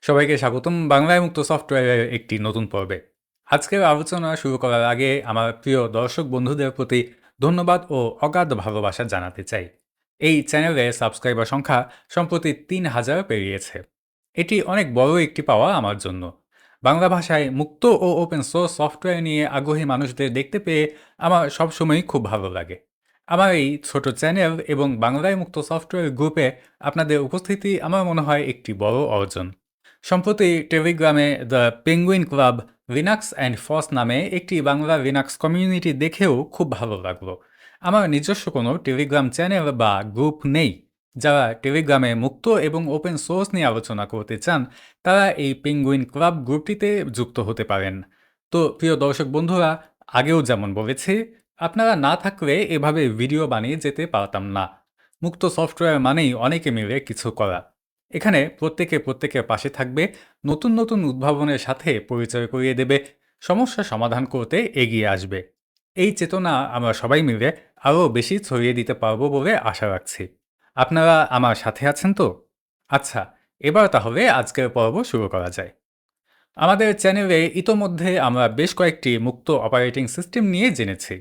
সবাইকে স্বাগতম বাংলায় মুক্ত সফটওয়্যারের একটি নতুন পর্বে। আজকের আলোচনা শুরু করার আগে আমার প্রিয় দর্শক বন্ধুদের প্রতি ধন্যবাদ ও অগাধ ভালোবাসা জানাতে চাই। এই চ্যানেলে সাবস্ক্রাইবার সংখ্যা সম্প্রতি ৩,০০০ পেরিয়েছে। এটি অনেক বড় একটি পাওয়া আমার জন্য। বাংলা ভাষায় মুক্ত ও ওপেন সোর্স সফটওয়্যার নিয়ে আগ্রহী মানুষদের দেখতে পেয়ে আমার সবসময়ই খুব ভালো লাগে। আমার এই ছোট চ্যানেল এবং বাংলায় মুক্ত সফটওয়্যার গ্রুপে আপনাদের উপস্থিতি আমার মনে হয় একটি বড় অর্জন। সম্প্রতি টেলিগ্রামে the penguin club Linux and FOSS নামে একটি বাংলা লিনাক্স কমিউনিটি দেখেও খুব ভালো লাগলো। আমার নিজস্ব কোনো টেলিগ্রাম চ্যানেল বা গ্রুপ নেই। যারা টেলিগ্রামে মুক্ত এবং ওপেন সোর্স নিয়ে আলোচনা করতে চান তারা এই পেঙ্গুইন ক্লাব গ্রুপটিতে যুক্ত হতে পারেন। তো প্রিয় দর্শক বন্ধুরা, আগেও যেমন বলেছি, আপনারা না থাকলে এভাবে ভিডিও বানিয়ে যেতে পারতাম না। মুক্ত সফটওয়্যার মানেই অনেকে মিলে কিছু করা। এখানে প্রত্যেকের পাশে থাকবে, নতুন নতুন উদ্ভাবনের সাথে পরিচয় করিয়ে দেবে, সমস্যা সমাধান করতে এগিয়ে আসবে। এই চেতনা আমরা সবাই মিলে আরও বেশি ছড়িয়ে দিতে পারবো বলে আশা রাখছি। আপনারা আমার সাথে আছেন তো? আচ্ছা, এবার তাহলে আজকের পর্ব শুরু করা যায়। আমাদের চ্যানেলে ইতোমধ্যে আমরা বেশ কয়েকটি মুক্ত অপারেটিং সিস্টেম নিয়ে জেনেছি।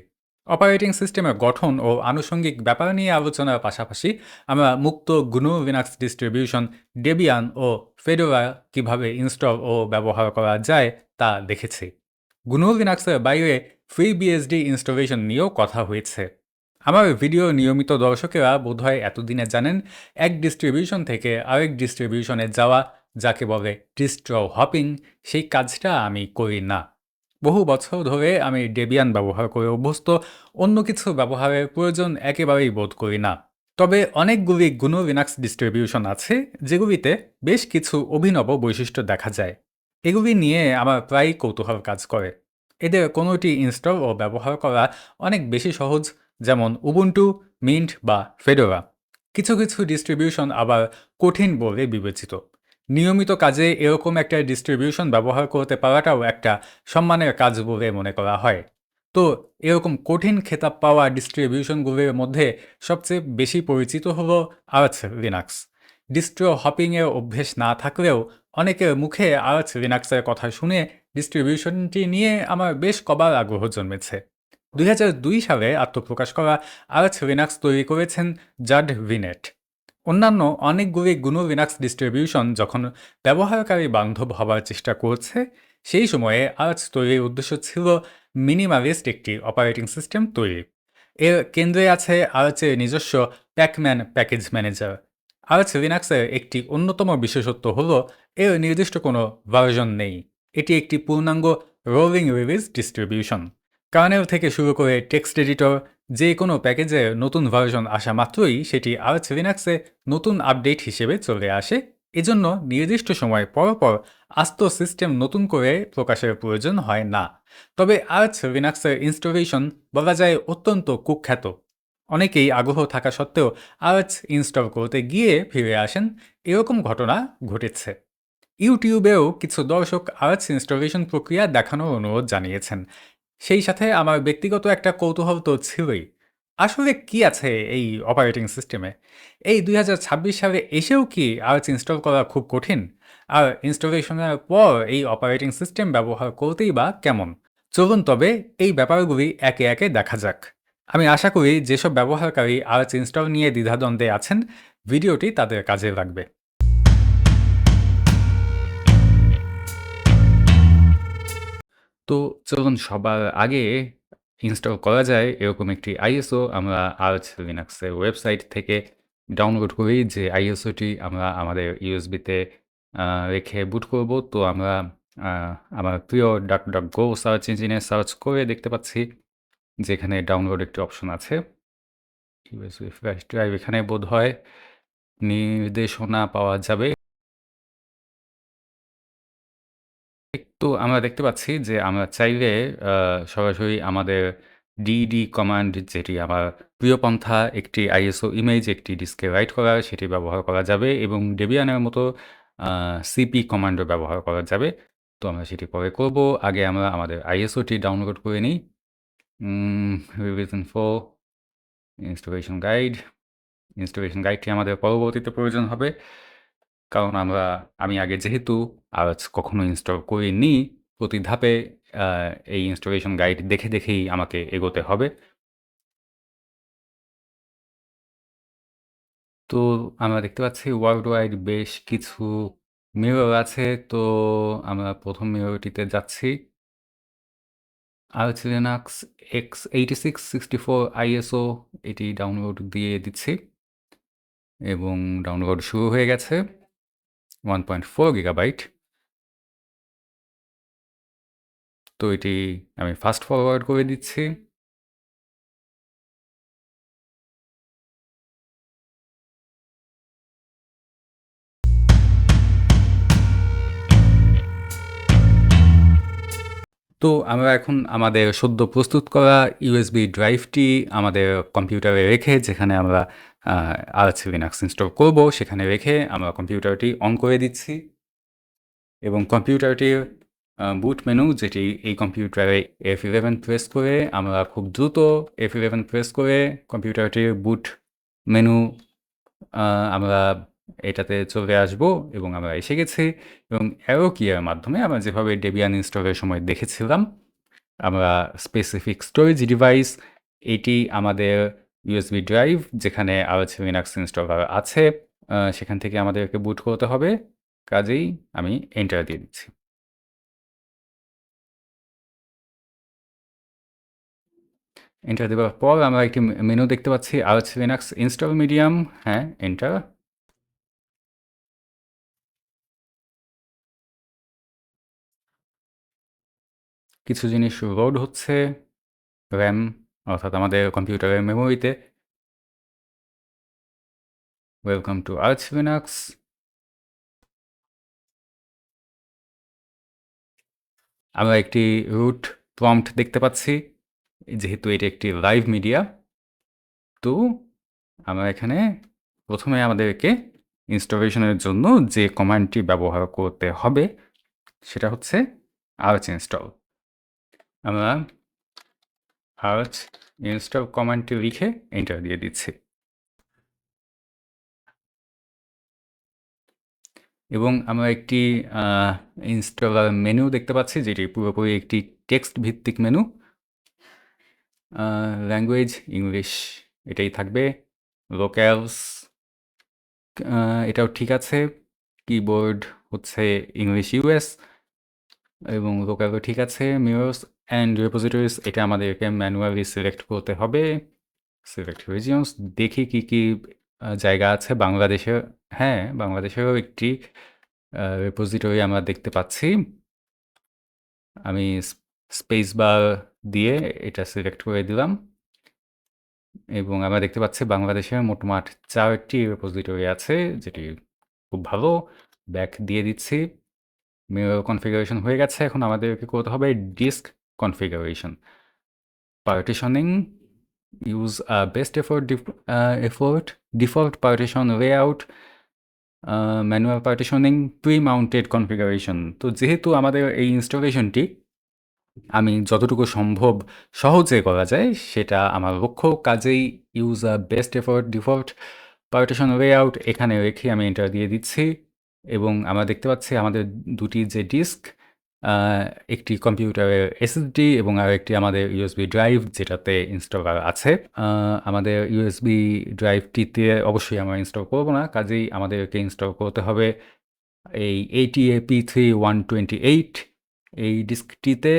অপারেটিং সিস্টেমের গঠন ও আনুষঙ্গিক ব্যাপার নিয়ে আলোচনার পাশাপাশি আমরা মুক্ত GNU লিনাক্স ডিস্ট্রিবিউশন ডেবিয়ান ও ফেডোরা কিভাবে ইনস্টল ও ব্যবহার করা যায় তা দেখেছি। GNU লিনাক্সের বাইরে FreeBSD ইনস্টলেশন নিয়েও কথা হয়েছে। আমার ভিডিও নিয়মিত দর্শকেরা বোধহয় এতদিনে জানেন, এক ডিস্ট্রিবিউশন থেকে আরেক ডিস্ট্রিবিউশনে যাওয়া, যাকে বলে ডিস্ট্রো হপিং, সেই কাজটা আমি করি না। বহু বছর ধরে আমি ডেবিয়ান ব্যবহার করে অভ্যস্ত, অন্য কিছু ব্যবহারের প্রয়োজন একেবারেই বোধ করি না। তবে অনেকগুলি GNU লিনাক্স ডিস্ট্রিবিউশন আছে যেগুলিতে বেশ কিছু অভিনব বৈশিষ্ট্য দেখা যায়। এগুলি নিয়ে আমার প্রায়ই কৌতূহল কাজ করে। এদের কোনোটি ইনস্টল ও ব্যবহার করা অনেক বেশি সহজ, যেমন উবুন্টু, মিন্ট বা ফেডোরা। কিছু কিছু ডিস্ট্রিবিউশন আবার কঠিন বলে বিবেচিত। নিয়মিত কাজে এরকম একটা ডিস্ট্রিবিউশন ব্যবহার করতে পারাটাও একটা সম্মানের কাজ বলে মনে করা হয়। তো এরকম কঠিন খেতাব পাওয়া ডিস্ট্রিবিউশনগুলির মধ্যে সবচেয়ে বেশি পরিচিত হলো আর্চ লিনাক্স। ডিস্ট্রো হপিংয়ের অভ্যেস না থাকলেও অনেকের মুখে আর্চ লিনাক্সের কথা শুনে ডিস্ট্রিবিউশনটি নিয়ে আমার বেশ কবার আগ্রহ জন্মেছে। ২০০২ সালে আত্মপ্রকাশ করা আর্চ লিনাক্স তৈরি করেছেন জাড ভিনেট। অন্যান্য অনেকগুলি GNU লিনাক্স ডিস্ট্রিবিউশন যখন ব্যবহারকারী বান্ধব হবার চেষ্টা করছে, সেই সময়ে আর্চ তৈরির উদ্দেশ্য ছিল মিনিমালিস্ট একটি অপারেটিং সিস্টেম তৈরি। এর কেন্দ্রে আছে আর্চের নিজস্ব প্যাকম্যান প্যাকেজ ম্যানেজার। আর্চ লিনাক্সের একটি অন্যতম বিশেষত্ব হল এর নির্দিষ্ট কোনো ভার্সন নেই। এটি একটি পূর্ণাঙ্গ রোলিং রিলিজ ডিস্ট্রিবিউশন। কার্নেল থেকে শুরু করে টেক্সট এডিটর, যে কোনো প্যাকেজের নতুন ভার্সন আসা মাত্রই সেটি আর্চ লিনাক্সে নতুন আপডেট হিসেবে চলে আসে। এজন্য নির্দিষ্ট সময় পর পর আস্ত সিস্টেম নতুন করে প্রকাশের প্রয়োজন হয় না। তবে আর্চ লিনাক্সের ইনস্টলেশন বলা যায় অত্যন্ত কুখ্যাত। অনেকেই আগ্রহ থাকা সত্ত্বেও আর্চ ইনস্টল করতে গিয়ে ফিরে আসেন, এরকম ঘটনা ঘটেছে। ইউটিউবেও কিছু দর্শক আর্চ ইনস্টলেশন প্রক্রিয়া দেখানোর অনুরোধ জানিয়েছেন। সেই সাথে আমার ব্যক্তিগত একটা কৌতূহল তো ছিলই। আসলে কি আছে এই অপারেটিং সিস্টেমে? এই ২০২৬ সালে এসেও কি আর্চ ইনস্টল করা খুব কঠিন? আর ইনস্টলেশনের পর এই অপারেটিং সিস্টেম ব্যবহার করতেই বা কেমন? চলুন তবে এই ব্যাপারগুলি একে একে দেখা যাক। আমি আশা করি যেসব ব্যবহারকারী আর্চ ইনস্টল নিয়ে দ্বিধাদ্বন্দ্বে আছেন, ভিডিওটি তাদের কাজে লাগবে। তো চলুন সবার আগে ইনস্টল করা যায় এরকম একটি আইএসও আমরা আর্চ লিনাক্সের ওয়েবসাইট থেকে ডাউনলোড করি, যে আইএসওটি আমরা আমাদের ইউএসবিতে রেখে বুট করব। তো আমরা আমার প্রিয় DuckDuckGo সার্চ ইঞ্জিনে সার্চ করে দেখতে পাচ্ছি যেখানে ডাউনলোড একটি অপশন আছে। ইউএসবি ফ্ল্যাশ ড্রাইভ, এখানে বোধহয় নির্দেশনা পাওয়া যাবে। তো আমরা দেখতে পাচ্ছি যে আমরা চাইলে সরাসরি আমাদের ডিডি কমান্ড, যেটি আমার প্রিয় পন্থা একটি আইএসও ইমেজ একটি ডিস্কে রাইট করার, সেটি ব্যবহার করা যাবে এবং ডেবিয়ানের মতো সিপি কমান্ডও ব্যবহার করা যাবে। তো আমরা সেটি পরে করব। আগে আমরা আমাদের আইএসওটি ডাউনলোড করে নিই। Revision for installation guide. Installation গাইডটি আমাদের পরবর্তীতে প্রয়োজন হবে, কারণ আমি আগে যেহেতু আওয়াজ কখনো ইনস্টল করিনি, প্রতি ধাপে আ এই ইনস্টলেশন গাইড দেখে দেখেই আমাকে এগোতে হবে। তো আমরা দেখতে পাচ্ছি ওয়ার্লড ওয়াইড বেশ কিছু মিরর আছে। তো আমরা ১ম মিররটিতে যাচ্ছি। Arch Linux x86-64 ISO এটি ডাউনলোড দিয়ে দিচ্ছি এবং ডাউনলোড শুরু হয়ে গেছে 1.4 গিগাবাইট। তো এটি আমি ফাস্ট ফরওয়ার্ড করে দিচ্ছি। তো আমরা এখন আমাদের সদ্য প্রস্তুত করা ইউএসবি ড্রাইভটি আমাদের কম্পিউটারে রেখে, যেখানে আমরা Arch Linux ইনস্টল করব, সেখানে রেখে আমরা কম্পিউটারটি অন করে দিচ্ছি এবং কম্পিউটারটির বুট মেনু, যেটি এই কম্পিউটারে F11 প্রেস করে আমরা খুব দ্রুত F11 প্রেস করে কম্পিউটারটির বুট মেনু আমরা এটাতে চলে আসব এবং আমরা এসে গেছি এবং অ্যারো কিয়ের মাধ্যমে আমরা যেভাবে ডেবিয়ান ইনস্টলের সময় দেখেছিলাম, আমরা স্পেসিফিক স্টোরেজ ডিভাইস, এটি আমাদের ইউএসবি ড্রাইভ যেখানে Arch Linux ইনস্টলার আছে, সেখান থেকে আমাদেরকে বুট করতে হবে। কাজেই আমি এন্টার দিয়ে দিচ্ছি। এন্টার দেওয়ার পর আমরা একটি মেনু দেখতে পাচ্ছি, Arch Linux ইনস্টল মিডিয়াম। হ্যাঁ, এন্টার। কিছু জিনিস লোড হচ্ছে র্যাম, অর্থাৎ আমাদের কম্পিউটারের মেমোরিতে। Welcome to Arch Linux। আমরা একটি রুট প্রম্পট দেখতে পাচ্ছি, যেহেতু এটি একটি লাইভ মিডিয়া। তো আমরা এখানে প্রথমে আমাদেরকে ইনস্টলেশনের জন্য যে কমান্ডটি ব্যবহার করতে হবে সেটা হচ্ছে Arch install। আমরা Arch install কমান্ডটি লিখে এন্টার দিয়ে দিচ্ছি এবং আমরা একটি ইনস্টলার মেনু দেখতে পাচ্ছি, যেটি পুরোপুরি একটি টেক্সট ভিত্তিক মেনু। ল্যাঙ্গুয়েজ ইংলিশ এটাই থাকবে। লোক্যালস এটাও ঠিক আছে। কিবোর্ড হচ্ছে ইংলিশ ইউএস এবং লোক্যালও ঠিক আছে। মিররস অ্যান্ড রিপোজিটরিজ এটা আমাদেরকে ম্যানুয়ালি সিলেক্ট করতে হবে। সিলেক্ট রিজিয়নস, দেখি কি কি জায়গা আছে বাংলাদেশের। হ্যাঁ, বাংলাদেশেরও একটি রিপোজিটরি আমরা দেখতে পাচ্ছি। আমি স্পেস বার দিয়ে এটা সিলেক্ট করে দিলাম এবং আমরা দেখতে পাচ্ছি বাংলাদেশের মোটমাট 4টি রিপোজিটরি আছে, যেটি খুব ভালো। ব্যাক দিয়ে দিচ্ছি। মিরর কনফিগারেশন হয়ে গেছে। এখন আমাদেরকে করতে হবে disk configuration. Partitioning, use best effort, default partition layout, manual partitioning, pre-mounted configuration. তো যেহেতু আমাদের এই ইনস্টলেশনটি আমি যতটুকু সম্ভব সহজে করা যায় সেটা আমার লক্ষ্য, কাজেই use best effort default partition layout এখানে রেখে আমি এন্টার দিয়ে দিচ্ছি এবং আমরা দেখতে পাচ্ছি আমাদের দুটি যে ডিস্ক, একটি কম্পিউটারের এসএসডি এবং আরেকটি আমাদের ইউএসবি ড্রাইভ যেটাতে ইনস্টলার আছে। আমাদের ইউএসবি ড্রাইভটিতে অবশ্যই আমরা ইনস্টল করব না, কাজেই আমাদেরকে ইনস্টল করতে হবে এই ATA P3128 এই ডিস্কটিতে।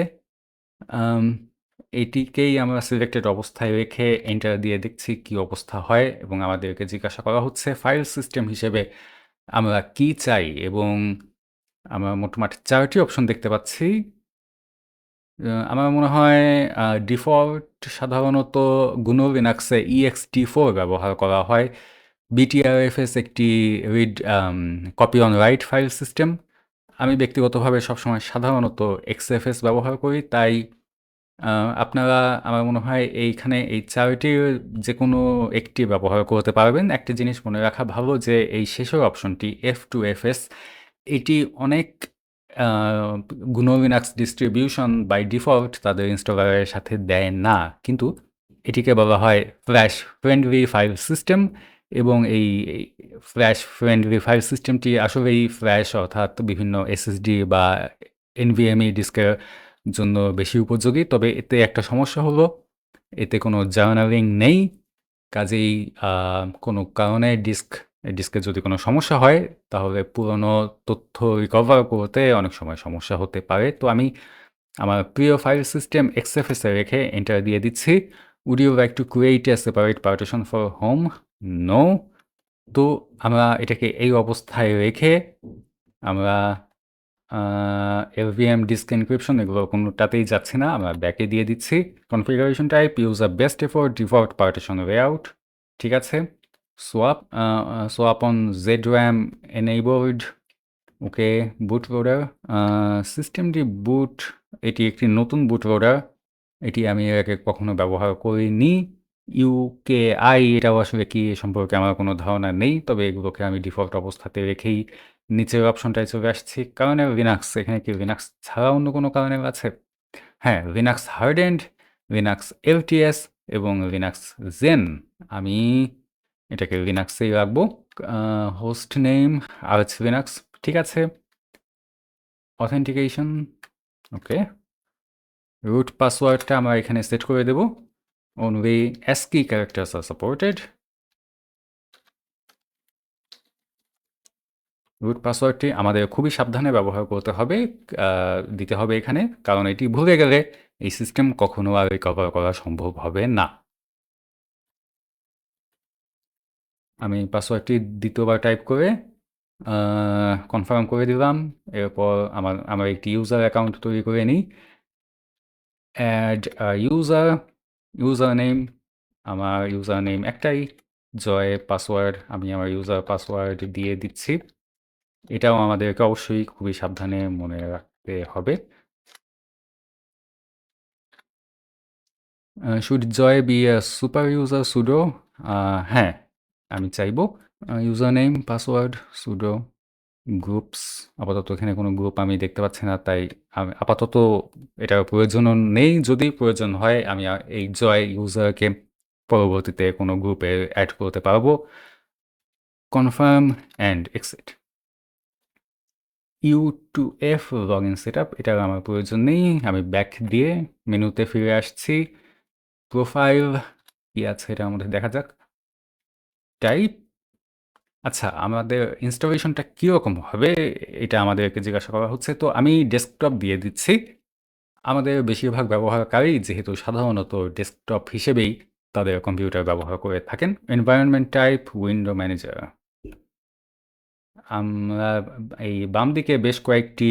এটিকেই আমরা সিলেক্টেড অবস্থায় রেখে এন্টার দিয়ে দেখছি কি অবস্থা হয় এবং আমাদেরকে জিজ্ঞাসা করা হচ্ছে ফাইল সিস্টেম হিসেবে আমরা কি চাই এবং আমরা মোটমাট 4টি অপশন দেখতে পাচ্ছি। আমার মনে হয় ডিফল্ট সাধারণত GNU লিনাক্সে ext4 ব্যবহার করা হয়। BTRFS একটি read copy on right file system. আমি ব্যক্তিগতভাবে সবসময় সাধারণত XFS ব্যবহার করি, তাই আপনারা আমার মনে হয় এইখানে এই 4টির যেকোনো একটি ব্যবহার করতে পারবেন। একটা জিনিস মনে রাখা ভালো যে এই শেষের অপশনটি F2FS এটি অনেক GNU Linux distribution by default তাদের ইনস্টলারের সাথে দেয় না, কিন্তু এটিকে বলা হয় ফ্ল্যাশ ফ্রেন্ডলি ফাইল সিস্টেম এবং এই ফ্ল্যাশ ফ্রেন্ডলি ফাইল সিস্টেমটি আসলেই ফ্ল্যাশ অর্থাৎ বিভিন্ন এসএসডি বা এনভিএমই ডিস্কের জন্য বেশি উপযোগী। তবে এতে একটা সমস্যা হলো এতে কোনো জার্নালিং নেই। কাজেই কোনো কারণে ডিস্কে যদি কোনো সমস্যা হয় তাহলে পুরনো তথ্য রিকভার করতে অনেক সময় সমস্যা হতে পারে। তো আমি আমার প্রিয় ফাইল সিস্টেম XFS এ রেখে এন্টার দিয়ে দিচ্ছি। Would you like to create a separate partition for home? No. তো আমরা এটাকে এই অবস্থায় রেখে আমরা LVM disk encryption এগুলো কোনোটাতেই যাচ্ছি না। আমরা ব্যাকে দিয়ে দিচ্ছি। Configuration type use a best effort default partition layout। ঠিক আছে? Swap on ZRAM enabled। Okay, bootloader সিস্টেমটি এটি একটি নতুন বুটলোডার। এটি আমি এর আগে কখনো ব্যবহার করিনি। UKI এটাও আসলে কি এ সম্পর্কে আমার কোনো ধারণা নেই। তবে এগুলোকে আমি ডিফল্ট অবস্থাতে রেখেই নিচের অপশনটায় চলে আসছি। কার্নেল লিনাক্স, এখানে কি লিনাক্স ছাড়া অন্য কোনো কার্নেল আছে? হ্যাঁ, লিনাক্স হার্ডেন্ড, লিনাক্স LTS এবং লিনাক্স জেন। আমি এটাকে লিনাক্সেই রাখবো। হোস্ট নেম আর্চ লিনাক্স, ঠিক আছে। অথেন্টিকেশন, ওকে। রুট পাসওয়ার্ডটা আমরা এখানে সেট করে দেব। অনলি ASCII ক্যারেক্টার্স আর সাপোর্টেড। রুট পাসওয়ার্ডটি আমাদের খুবই সাবধানে ব্যবহার করতে হবে, দিতে হবে এখানে, কারণ এটি ভুলে গেলে এই সিস্টেম কখনো আর রিকভার করা সম্ভব হবে না। আমি পাসওয়ার্ডটি দ্বিতীয়বার টাইপ করে কনফার্ম করে দিলাম। এরপর আমার একটি ইউজার অ্যাকাউন্ট তৈরি করে নিই। অ্যাড ইউজার নেম, আমার ইউজার নেম একটাই, জয় পাসওয়ার্ড, আমি আমার ইউজার পাসওয়ার্ড দিয়ে দিচ্ছি। এটাও আমাদেরকে অবশ্যই খুবই সাবধানে মনে রাখতে হবে। Should I be a super user sudo? হ্যাঁ, আমি চাইবো। User name, password, sudo, groups. আপাতত এখানে কোনো গ্রুপ আমি দেখতে পাচ্ছি না, তাই আপাতত এটার প্রয়োজনও নেই। যদি প্রয়োজন হয় আমি এই জয় ইউজারকে পরবর্তীতে কোনো গ্রুপে অ্যাড করতে পারবো। Confirm and exit. U2F log in shed up, এটার আমার প্রয়োজন নেই। আমি ব্যাক দিয়ে মেনুতে ফিরে আসছি। প্রোফাইল কি আছে এটার মধ্যে দেখা যাক। টাইপ, আচ্ছা, আমাদের ইনস্টলেশনটা কীরকম হবে এটা আমাদেরকে জিজ্ঞাসা করা হচ্ছে। তো আমি ডেস্কটপ দিয়ে দিচ্ছি। আমাদের বেশিরভাগ ব্যবহারকারী যেহেতু সাধারণত ডেস্কটপ হিসেবেই তাদের কম্পিউটার ব্যবহার করে থাকেন। Environment type window manager. আমরা এই বাম দিকে বেশ কয়েকটি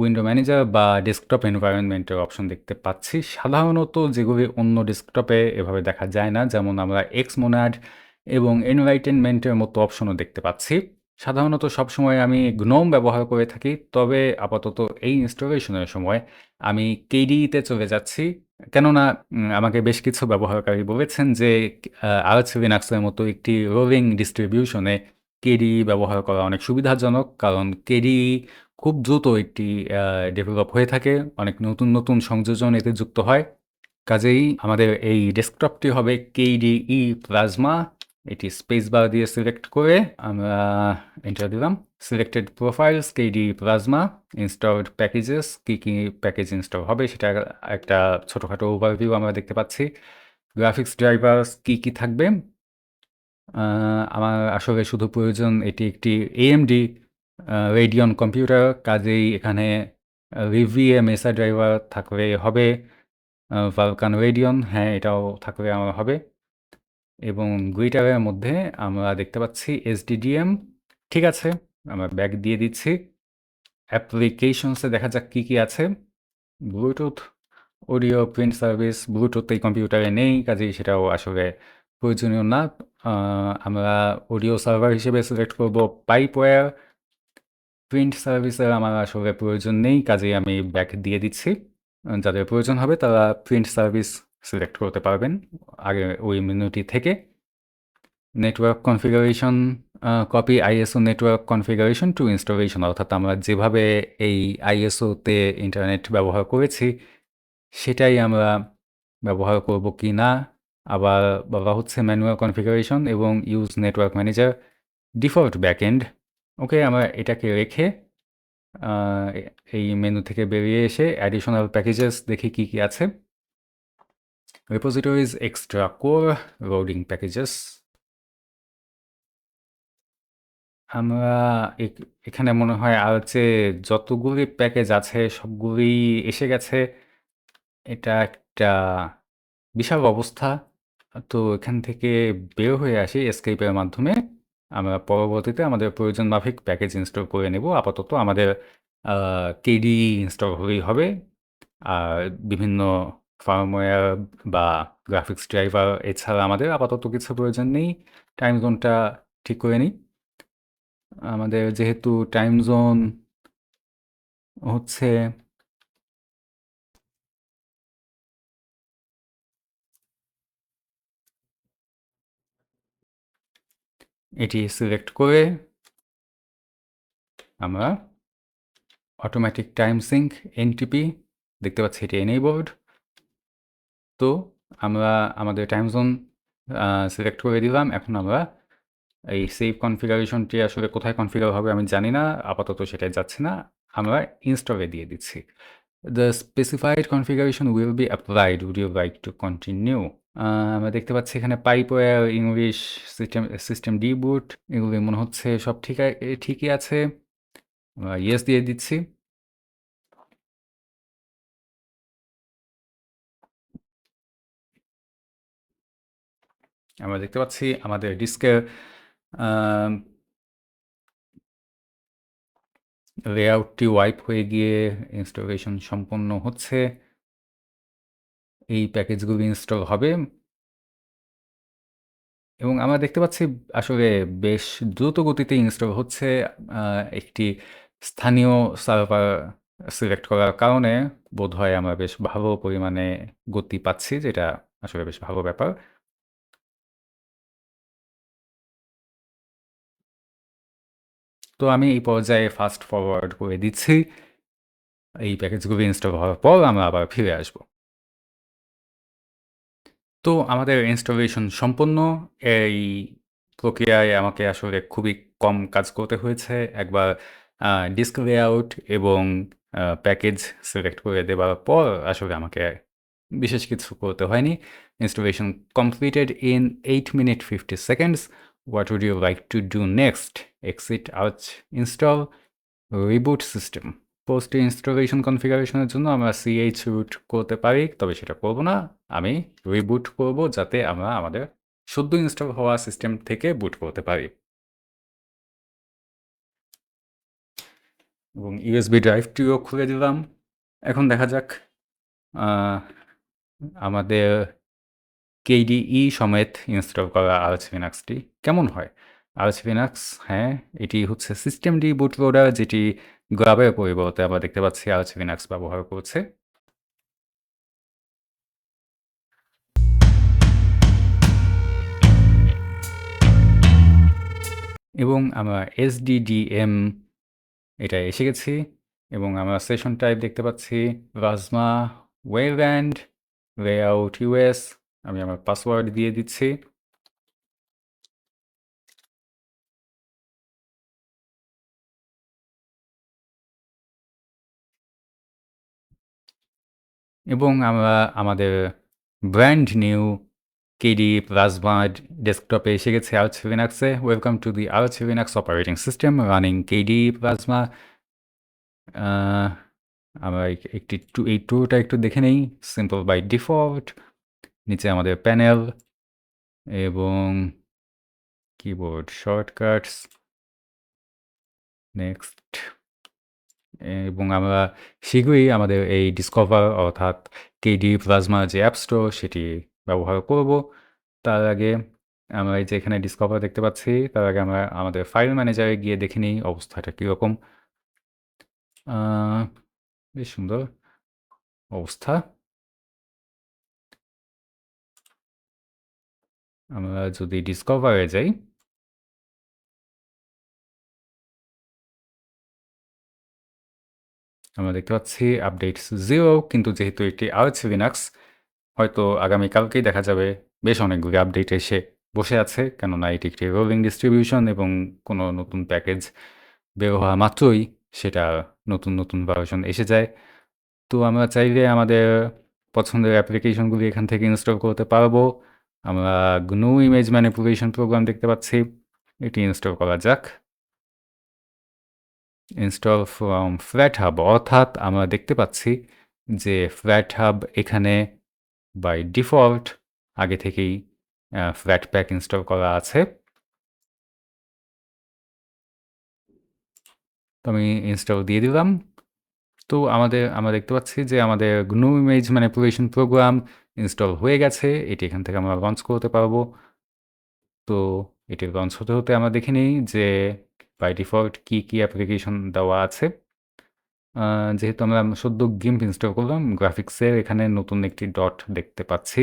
উইন্ডো ম্যানেজার বা ডেস্কটপ এনভায়রনমেন্টের অপশন দেখতে পাচ্ছি। সাধারণত যেগুলি অন্য ডেস্কটপে এভাবে দেখা যায় না, যেমন আমরা Xmonad এবং এনলাইটেনমেন্টের মতো অপশনও দেখতে পাচ্ছি। সাধারণত সবসময় আমি GNOME ব্যবহার করে থাকি, তবে আপাতত এই ইনস্টলেশনের সময় আমি KDE-তে চলে যাচ্ছি। কেননা আমাকে বেশ কিছু ব্যবহারকারী বলেছেন যে আর্চ লিনাক্সের মতো একটি রোলিং ডিস্ট্রিবিউশনে KDE ব্যবহার করা অনেক সুবিধাজনক, কারণ KDE খুব দ্রুত একটি ডেভেলপ হয়ে থাকে, অনেক নতুন নতুন সংযোজন এতে যুক্ত হয়। কাজেই আমাদের এই ডেস্কটপটি হবে KDE প্লাজমা। এটি স্পেস বার দিয়ে সিলেক্ট করে আমরা এন্টার দিলাম। Selected profiles KDE plasma, installed packages, কী কী প্যাকেজ ইনস্টল হবে সেটা একটা ছোটোখাটো ওভারভিউ আমরা দেখতে পাচ্ছি। গ্রাফিক্স ড্রাইভার্স কী কী থাকবে, আমার আসলে শুধু প্রয়োজন এটি একটি AMD রেডিয়ন কম্পিউটার, কাজেই এখানে রিভিএ মেসা ড্রাইভার থাকলে হবে। ভালকান রেডিয়ন, হ্যাঁ এটাও থাকলে আমার হবে। এবং গুইটারের মধ্যে আমরা দেখতে পাচ্ছি SDDM, ঠিক আছে, আমরা ব্যাক দিয়ে দিচ্ছি। অ্যাপ্লিকেশনসে দেখা যাক কী কী আছে। Bluetooth, audio print service, Bluetooth এই কম্পিউটারে নেই, কাজেই সেটাও আসলে প্রয়োজনীয় না। আমরা অডিও সার্ভার হিসেবে সিলেক্ট করব পাইপওয়্যার। প্রিন্ট সার্ভিসের আমার আসলে প্রয়োজন নেই, কাজেই আমি ব্যাক দিয়ে দিচ্ছি। যাদের প্রয়োজন হবে তারা প্রিন্ট সার্ভিস সিলেক্ট করতে পারবেন আগে ওই মেনুটি থেকে। Network configuration, copy ISO network configuration to installation, অর্থাৎ আমরা যেভাবে এই ISO-তে ইন্টারনেট ব্যবহার করেছি সেটাই আমরা ব্যবহার করব কি না আবার বলা হচ্ছে ম্যানুয়াল কনফিগারেশন এবং use network manager default backend. Okay, আমরা এটাকে রেখে এই মেনু থেকে বেরিয়ে এসে অ্যাডিশনাল প্যাকেজেস দেখি কি কি আছে। রিপোজিটরিজ, এক্সট্রা কোর, লোডিং প্যাকেজেস। আমরা এখানে মনে হয় আর যে যতগুলি প্যাকেজ আছে সবগুলি এসে গেছে। এটা একটা বিশাল অবস্থা। তো এখান থেকে বের হয়ে আসি এসকেপের মাধ্যমে। আমরা পরবর্তীতে আমাদের প্রয়োজন মাফিক প্যাকেজ ইনস্টল করে নেব। আপাতত আমাদের কেডি ইনস্টল হলেই হবে। আর বিভিন্ন ফার্মওয়্যার বা গ্রাফিক্স ড্রাইভার এছাড়া আমাদের আপাতত কিছু প্রয়োজন নেই। টাইম জোনটা ঠিক করে নিই। আমাদের যেহেতু টাইম জোন হচ্ছে এটি সিলেক্ট করে আমরা অটোমেটিক টাইম সিঙ্ক এনটিপি দেখতে পাচ্ছি, এটি এনেবলড। তো আমরা আমাদের টাইম জোন সিলেক্ট করে দিলাম। এখন আমরা এই সেভ কনফিগারেশনটি আসলে কোথায় কনফিগার হবে আমি জানি না, আপাতত সেটাই যাচ্ছে না। আমরা ইনস্টলে দিয়ে দিচ্ছি। The specified configuration will be applied, would you like to continue. আমরা দেখতে পাচ্ছি এখানে পাইপওয়্যার, ইংলিশ, সিস্টেম ডিবুট, এগুলি মনে হচ্ছে সব ঠিকই আছে। আমরা ইয়েস দিয়ে দিচ্ছি। আমরা দেখতে পাচ্ছি আমাদের ডিস্কের লেআউটটি ওয়াইপ হয়ে গিয়ে ইনস্টলেশন সম্পন্ন হচ্ছে। এই প্যাকেজগুলি ইনস্টল হবে এবং আমরা দেখতে পাচ্ছি আসলে বেশ দ্রুত গতিতে ইনস্টল হচ্ছে। একটি স্থানীয় সার্ভার সিলেক্ট করার কারণে বোধহয় আমরা বেশ ভালো পরিমাণে গতি পাচ্ছি, যেটা আসলে বেশ ভালো ব্যাপার। তো আমি এই পর্যায়ে ফাস্ট ফরওয়ার্ড করে দিচ্ছি। এই প্যাকেজগুলো ইনস্টল হওয়ার পর আমরা আবার ফিরে আসব। তো আমাদের ইনস্টলেশন সম্পন্ন। এই প্রক্রিয়ায় আমাকে আসলে খুবই কম কাজ করতে হয়েছে। একবার ডিস্ক লেআউট এবং প্যাকেজ সিলেক্ট করে দেওয়ার পর আসলে আমাকে বিশেষ কিছু করতে হয়নি। Installation completed in 8 minute 50 seconds. What would you like to do next? Exit out, install, reboot system. Post installation কনফিগারেশনের জন্য আমরা সিএইচ রুট করতে পারি, তবে সেটা করব না। আমি রিবুট করব যাতে আমরা আমাদের সদ্য ইনস্টল হওয়া সিস্টেম থেকে বুট করতে পারি। এবং ইউএসবি ড্রাইভটিও খুলে দিলাম। এখন দেখা যাক আমাদের কেডিই সমেত ইনস্টল করা আর্চ লিনাক্সটি কেমন হয়। আর্চ লিনাক্স, হ্যাঁ, এটি হচ্ছে সিস্টেম ডি বুট লোডার, যেটি গ্রাবের পরিবর্তে আমরা দেখতে পাচ্ছি আর্চ লিনাক্স ব্যবহার করছে। এবং আমরা এসডিডিএম এটা এসে গেছি এবং আমরা সেশন টাইপ দেখতে পাচ্ছি প্লাজমা ওয়েব্যান্ড লেআউট ইউএস। আমি আমার পাসওয়ার্ড দিয়ে দিচ্ছি। এবং আমরা আমাদের ব্র্যান্ড নিউ কেডি প্লাজমা ডেস্কটপে এসে গেছে আর্চ লিনাক্সে। Welcome to the Arch Linux operating system running KDE Plasma. আমরা এই টুলটা একটু দেখে নেই। সিম্পল বাই ডিফল্ট, নিচে আমাদের প্যানেল এবং কিবোর্ড শর্টকাটস। নেক্সট। এবং আমরা শীঘ্রই আমাদের এই ডিসকভার অর্থাৎ কেডি প্লাজমা যে অ্যাপ স্টোর সেটি ব্যবহার করব। তার আগে আমরা এই যে এখানে ডিসকভার দেখতে পাচ্ছি, তার আগে আমরা আমাদের ফাইল ম্যানেজারে গিয়ে দেখে নিই অবস্থাটা কীরকম। বেশ সুন্দর অবস্থা। আমরা যদি ডিসকভারে যাই, আমরা দেখতে পাচ্ছি আপডেটস 0, কিন্তু যেহেতু এটি আর্চ লিনাক্স হয়তো আগামীকালকেই দেখা যাবে বেশ অনেকগুলো আপডেট এসে বসে আছে, কেননা এটি একটি রোলিং ডিস্ট্রিবিউশন এবং কোনো নতুন প্যাকেজ বের হওয়া মাত্রই সেটা নতুন ভার্সন এসে যায়। তো আমরা চাইলে আমাদের পছন্দের অ্যাপ্লিকেশনগুলি এখান থেকে ইনস্টল করতে পারবো। আমরা GNU ইমেজ ম্যানিপুলেশন প্রোগ্রাম দেখতে পাচ্ছি, এটি ইনস্টল করা যাক। ইনস্টল ফ্রম FlatHub, অর্থাৎ আমরা দেখতে পাচ্ছি যে FlatHub এখানে বাই ডিফল্ট আগে থেকেই Flatpak ইনস্টল করা আছে। তো আমি ইনস্টল দিয়ে দিলাম। তো আমরা দেখতে পাচ্ছি যে আমাদের GNU image manipulation program install হয়ে গেছে। এটি এখান থেকে আমরা লঞ্চ করতে পারবো। তো এটি লঞ্চ হতে আমরা দেখে নিই যে বাই ডিফল্ট কি অ্যাপ্লিকেশন দেওয়া আছে। যেহেতু আমরা সদ্য GIMP ইনস্টল করলাম, গ্রাফিক্সের এখানে নতুন একটি ডট দেখতে পাচ্ছি।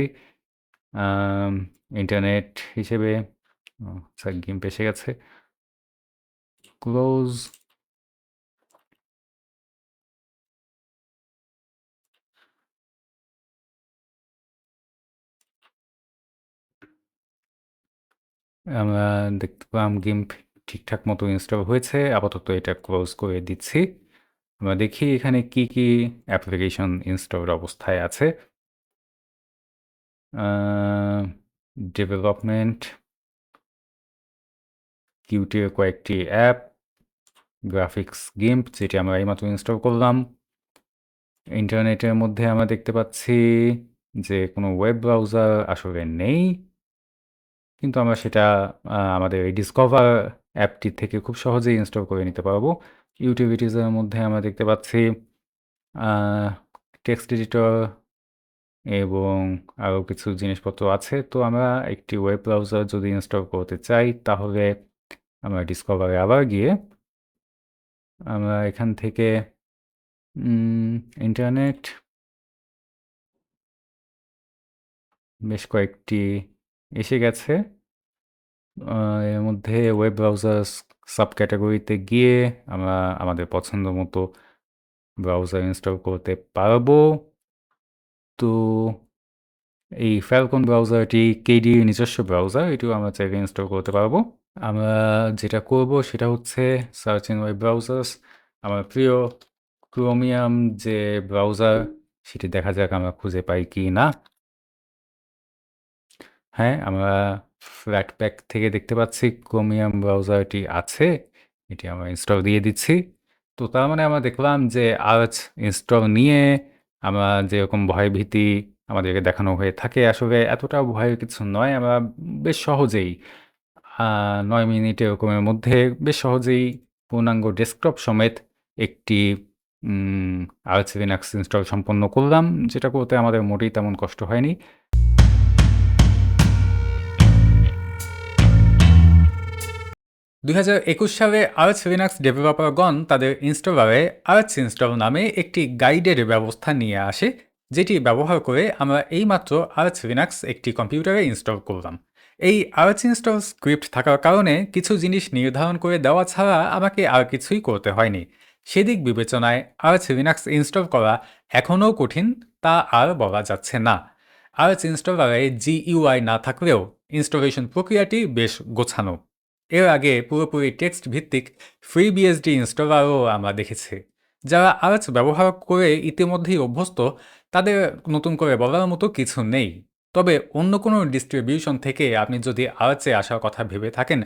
ইন্টারনেট হিসেবে আচ্ছা GIMP এসে গেছে। ক্লোজ। আমরা দেখতে পেলাম GIMP ঠিকঠাক মতো ইনস্টল হয়েছে। আপাতত এটা ক্লোজ করে দিচ্ছি। আমরা দেখি এখানে কি অ্যাপ্লিকেশন ইনস্টলড অবস্থায় আছে। ডেভেলপমেন্ট, কিউটির কয়েকটি অ্যাপ, গ্রাফিক্স GIMP যেটি আমরা এইমাত্র ইনস্টল করলাম। ইন্টারনেটের মধ্যে আমরা দেখতে পাচ্ছি যে কোনো ওয়েব ব্রাউজার আসলে নেই, কিন্তু আমরা সেটা আমাদের এই ডিসকভার অ্যাপটি থেকে খুব সহজেই ইনস্টল করে নিতে পারবো। ইউটিলিটিসের মধ্যে আমরা দেখতে পাচ্ছি টেক্সট এডিটর এবং আরও কিছু জিনিসপত্র আছে। তো আমরা একটি ওয়েব ব্রাউজার যদি ইনস্টল করতে চাই, তাহলে আমরা ডিসকভারে আবার গিয়ে আমরা এখান থেকে ইন্টারনেট, বেশ কয়েকটি এসে গেছে। এর মধ্যে ওয়েব ব্রাউজার সাব ক্যাটাগরিতে গিয়ে আমরা আমাদের পছন্দ মতো ব্রাউজার ইনস্টল করতে পারবো। তো এই ফ্যালকন ব্রাউজারটি KDE নিজস্ব ব্রাউজার, এটিও আমরা চাইলে ইনস্টল করতে পারবো। আমরা যেটা করব সেটা হচ্ছে সার্চ ইন ওয়েব ব্রাউজার্স, আমার প্রিয় ক্রোমিয়াম যে ব্রাউজার সেটি দেখা যাক আমরা খুঁজে পাই কি না। হ্যাঁ, আমরা ফ্ল্যাটপ্যাক থেকে দেখতে পাচ্ছি ক্রোমিয়াম ব্রাউজারটি আছে, এটি আমরা ইনস্টল দিয়ে দিচ্ছি। তো তার মানে আমরা দেখলাম যে আর্চ ইনস্টল নিয়ে আমরা যেরকম ভয়ভীতি আমাদেরকে দেখানো হয়ে থাকে, আসলে এতটা ভয়ের কিছু নয়। আমরা বেশ সহজেই 9 মিনিট এরকমের মধ্যে বেশ সহজেই পূর্ণাঙ্গ ডেস্কটপ সমেত একটি আর্চ লিনাক্স ইনস্টল সম্পন্ন করলাম, যেটা করতে আমাদের মোটেই তেমন কষ্ট হয়নি। 2021 সালে আর্চ লিনাক্স ডেভেলপারগণ তাদের ইনস্টলারে আর্চ ইনস্টল নামে একটি গাইডের ব্যবস্থা নিয়ে আসে, যেটি ব্যবহার করে আমরা এইমাত্র আর্চ লিনাক্স একটি কম্পিউটারে ইনস্টল করলাম। এই আর্চ ইনস্টল স্ক্রিপ্ট থাকার কারণে কিছু জিনিস নির্ধারণ করে দেওয়া ছাড়া আমাকে আর কিছুই করতে হয়নি। সেদিক বিবেচনায় আর্চ লিনাক্স ইনস্টল করা এখনও কঠিন তা আর বলা যাচ্ছে না। আর্চ ইনস্টলারে GUI না থাকলেও ইনস্টলেশন প্রক্রিয়াটি বেশ গোছানো। এর আগে পুরোপুরি টেক্সট ভিত্তিক FreeBSD ইনস্টলারও আমরা দেখেছি। যারা আর্চ ব্যবহার করে ইতিমধ্যেই অভ্যস্ত, তাদের নতুন করে বলার মতো কিছু নেই। তবে অন্য কোনো ডিস্ট্রিবিউশন থেকে আপনি যদি আর্চে আসার কথা ভেবে থাকেন,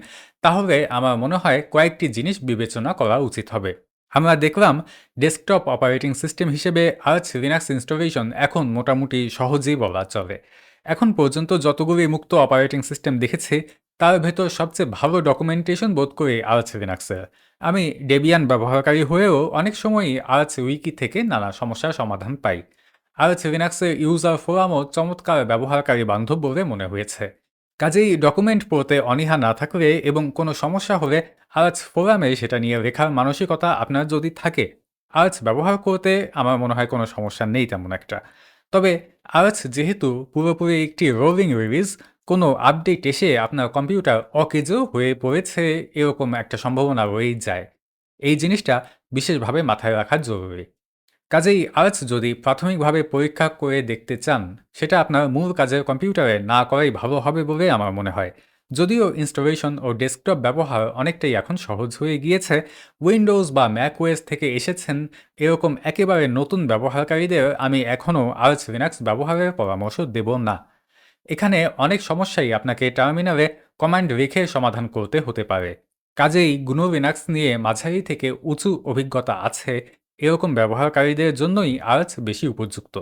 তাহলে আমার মনে হয় কয়েকটি জিনিস বিবেচনা করা উচিত হবে। আমরা দেখলাম ডেস্কটপ অপারেটিং সিস্টেম হিসেবে আর্চ লিনাক্স ইনস্টলেশন এখন মোটামুটি সহজেই বলা চলে। এখন পর্যন্ত যতগুলি মুক্ত অপারেটিং সিস্টেম দেখেছি, তার ভেতর সবচেয়ে ভালো ডকুমেন্টেশন বোধ করি আর্চ লিনাক্সের। আমি ডেবিয়ান ব্যবহারকারী হয়েও অনেক সময়ই আর্চ উইকি থেকে নানা সমস্যার সমাধান পাই। আর্চ লিনাক্সের ইউজার ফোরামও চমৎকার ব্যবহারকারী বান্ধব বলে মনে হয়েছে। কাজেই ডকুমেন্ট পড়তে অনীহা না থাকলে এবং কোনো সমস্যা হলে আর্চ ফোরামে সেটা নিয়ে লেখার মানসিকতা আপনার যদি থাকে, আর্চ ব্যবহার করতে আমার মনে হয় কোনো সমস্যা নেই তেমন একটা। তবে আর্চ যেহেতু পুরোপুরি একটি রোলিং রিলিজ, কোনো আপডেট এসে আপনার কম্পিউটার অকেজো হয়ে পড়েছে এরকম একটা সম্ভাবনা রয়েই যায়। এই জিনিসটা বিশেষভাবে মাথায় রাখা জরুরি। কাজেই আর্চ যদি প্রাথমিকভাবে পরীক্ষা করে দেখতে চান, সেটা আপনার মূল কাজের কম্পিউটারে না করাই ভালো হবে বলে আমার মনে হয়। যদিও ইনস্টলেশন ও ডেস্কটপ ব্যবহার অনেকটাই এখন সহজ হয়ে গিয়েছে, উইন্ডোজ বা ম্যাকওয়েস থেকে এসেছেন এরকম একেবারে নতুন ব্যবহারকারীদের আমি এখনও আর্চ লিনাক্স ব্যবহারের পরামর্শ দেব না। এখানে অনেক সমস্যাই আপনাকে টার্মিনালে কমান্ড রেখে সমাধান করতে হতে পারে। কাজেই GNU লিনাক্স নিয়ে মাঝারি থেকে উঁচু অভিজ্ঞতা আছে এরকম ব্যবহারকারীদের জন্যই আর্চ বেশি উপযুক্ত।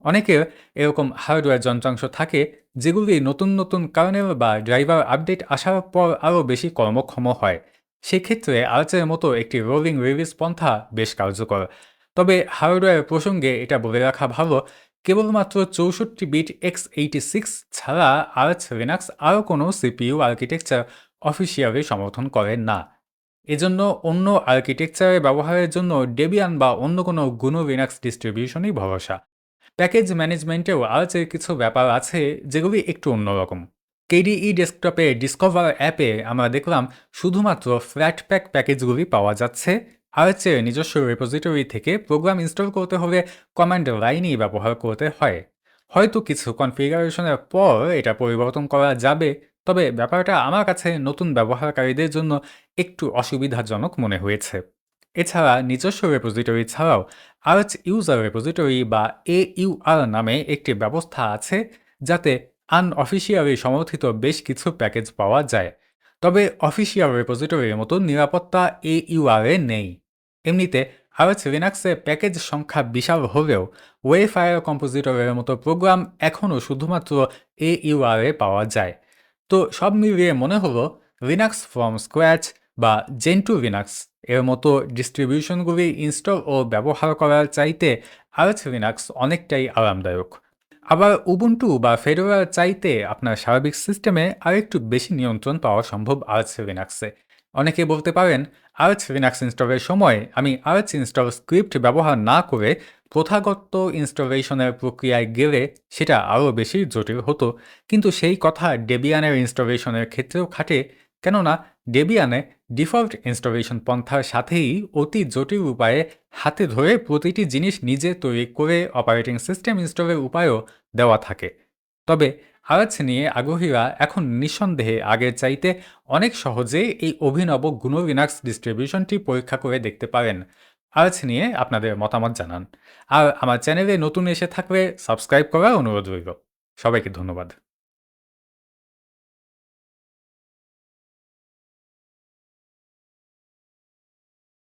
অনেকের এরকম হার্ডওয়্যার যন্ত্রাংশ থাকে যেগুলি নতুন নতুন কার্নেল বা ড্রাইভার আপডেট আসার পর আরও বেশি কর্মক্ষম হয়। সেক্ষেত্রে আর্চের মতো একটি রোলিং রিলিজ পন্থা বেশ কার্যকর। তবে হার্ডওয়্যার প্রসঙ্গে এটা বলে রাখা ভালো, কেবলমাত্র 64 বিট x86 ছাড়া আর্চ লিনাক্স আরও কোনো সিপিইউ আর্কিটেকচার অফিসিয়ালি সমর্থন করে না। এজন্য অন্য আর্কিটেকচারের ব্যবহারের জন্য ডেবিয়ান বা অন্য কোনো GNU লিনাক্স ডিস্ট্রিবিউশনই ভরসা। প্যাকেজ ম্যানেজমেন্টেও আর্চের কিছু ব্যাপার আছে যেগুলি একটু অন্যরকম। KDE ডেস্কটপে ডিসকভার অ্যাপে আমরা দেখলাম শুধুমাত্র ফ্ল্যাটপ্যাক প্যাকেজগুলি পাওয়া যাচ্ছে। আর্চের নিজস্ব রেপোজিটরি থেকে প্রোগ্রাম ইনস্টল করতে হলে কমান্ড লাইনই ব্যবহার করতে হয়। হয়তো কিছু কনফিগারেশনের পর এটা পরিবর্তন করা যাবে, তবে ব্যাপারটা আমার কাছে নতুন ব্যবহারকারীদের জন্য একটু অসুবিধাজনক মনে হয়েছে। এছাড়া নিজস্ব রেপোজিটরি ছাড়াও আর্চ ইউজার রেপোজিটরি বা AUR নামে একটি ব্যবস্থা আছে, যাতে আনঅফিসিয়ালি সমর্থিত বেশ কিছু প্যাকেজ পাওয়া যায়। তবে অফিসিয়াল রেপোজিটরির মতো নিরাপত্তা AUR এ নেই। এমনিতে আর্চ লিনাক্সে প্যাকেজ সংখ্যা বিশাল হলেও ওয়েফায়ার কম্পোজিটরের মতো প্রোগ্রাম এখনও শুধুমাত্র AUR এ পাওয়া যায়। তো সব মিলিয়ে মনে হলো লিনাক্স ফ্রম স্ক্র্যাচ বা জেন্টু লিনাক্স এর মতো ডিস্ট্রিবিউশনগুলি ইনস্টল ও ব্যবহার করার চাইতে আর্চ লিনাক্স অনেকটাই আরামদায়ক। আবার উবুন্টু বা ফেডোরার চাইতে আপনার সার্বিক সিস্টেমে আরেকটু বেশি নিয়ন্ত্রণ পাওয়া সম্ভব আর্চ লিনাক্সে। অনেকে বলতে পারেন, আর্চ লিনাক্স ইনস্টলের সময় আমি আর্চ ইনস্টল স্ক্রিপ্ট ব্যবহার না করে প্রথাগত ইনস্টলেশনের প্রক্রিয়ায় গেলে সেটা আরও বেশি জটিল হতো। কিন্তু সেই কথা ডেবিয়ানের ইনস্টলেশনের ক্ষেত্রেও খাটে, কেননা ডেবিয়ানে ডিফল্ট ইনস্টলেশন পন্থার সাথেই অতি জটিল উপায়ে হাতে ধরে প্রতিটি জিনিস নিজে তৈরি করে অপারেটিং সিস্টেম ইনস্টলের উপায়ও দেওয়া থাকে। তবে আর্চ নিয়ে আগ্রহীরা এখন নিঃসন্দেহে আগের চাইতে অনেক সহজে এই অভিনব GNU লিনাক্স ডিস্ট্রিবিউশনটি পরীক্ষা করে দেখতে পারেন। আর্চ নিয়ে আপনাদের মতামত জানান। আর আমার চ্যানেলে নতুন এসে থাকলে সাবস্ক্রাইব করার অনুরোধ রইল। সবাইকে ধন্যবাদ।